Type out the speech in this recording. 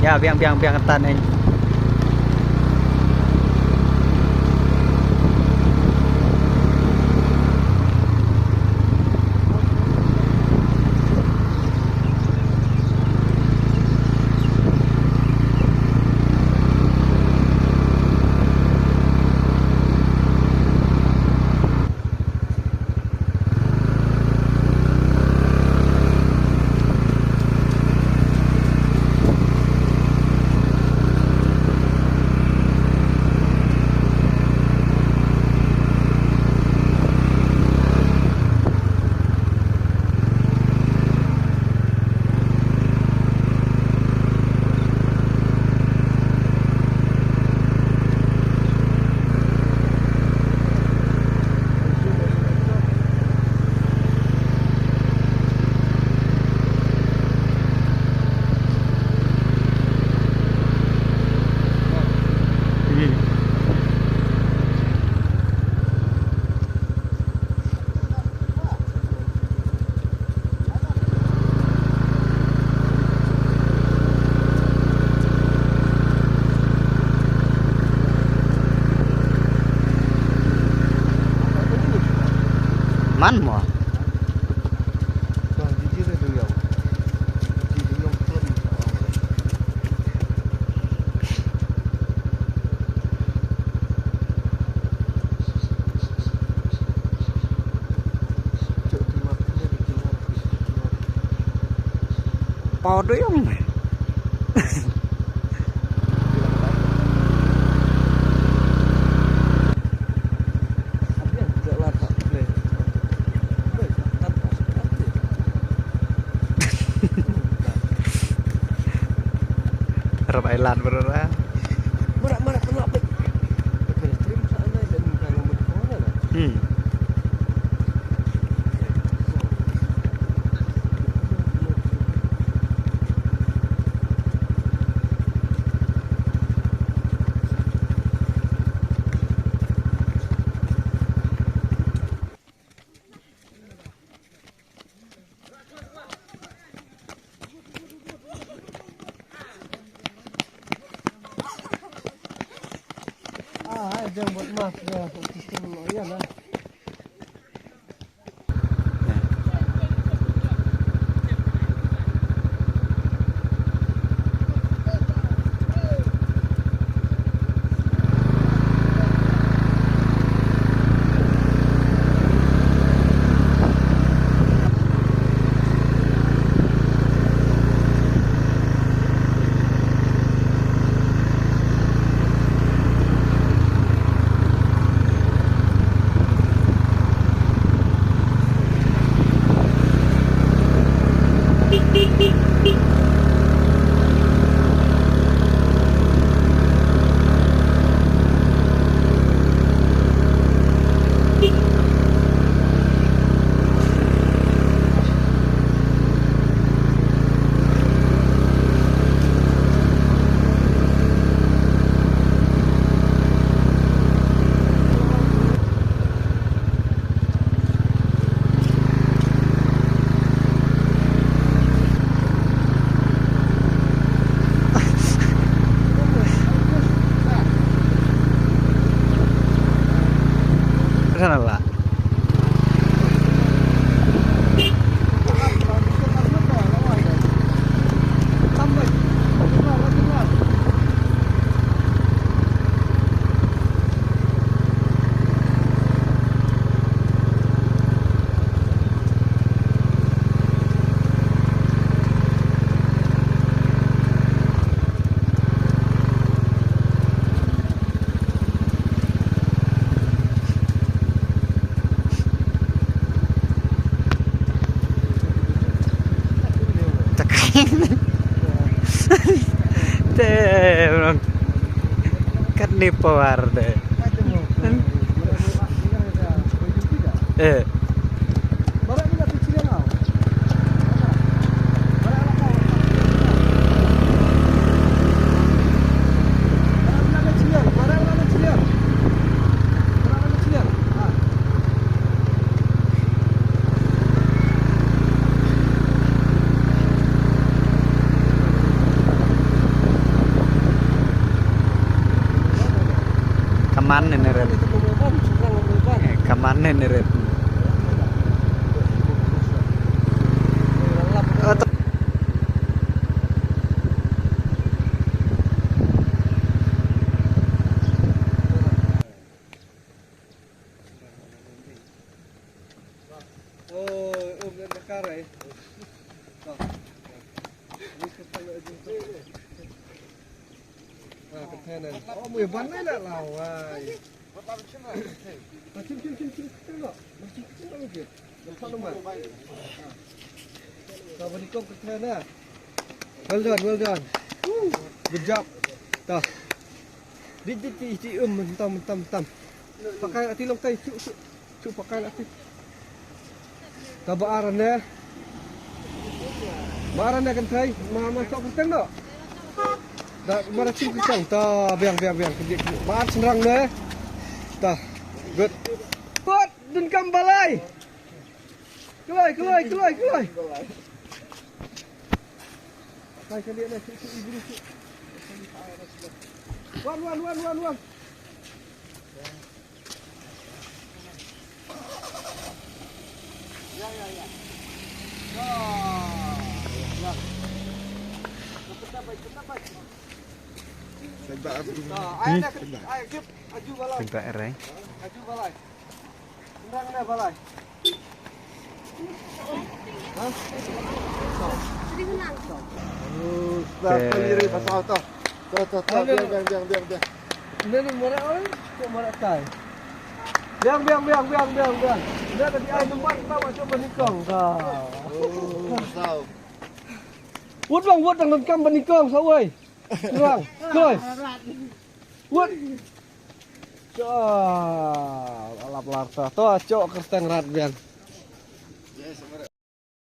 Ya, biang ketan anh. Man mo. Podo yung Arab Island beneran. Marak kena baik. Stream sana dan kalau mana lah. Ada buat mas ya, sistem ya lah. Sana lah. Kan ni pewarna. kaman ini red. Itu pembeban, serang pembeban. Kaman ini red. Oh, Oh, dan perkara eh. Ketenan. Oh, mau bandai nak lawai. Cim tengok. Masih tengok lagi. Nampak nombor. Kau beri kau ketenan. Well done. Good job. Dah. Di mentam. Pakai hati long tay. Cuk pakai hati. Kau baaran ya. Baaran ya kan tay. Mama sok keteng tak? Dah mana cing kecang. Tah biang. Baat serang deh. Tah. Good. Hot dan balai. Kelai. Hai kalian nak ibu ni. Wan. Ya. Ya. Cepat. Sebab aku. Ayah kip aju balai. Tiba erai. Aju balai. Serang dah balai. Hah? Dah peliri pasal tu. Tuh, biang. Ini morak orang, kok morak tai. Biang. Dia tadi ai tempat bawa coba nikong. Dah. Oh, sao. Wut tang kam benikong sao ơi. Serang. Koi. Wut. Alap larta. Tuh, cok kerteng rat biang. Yes,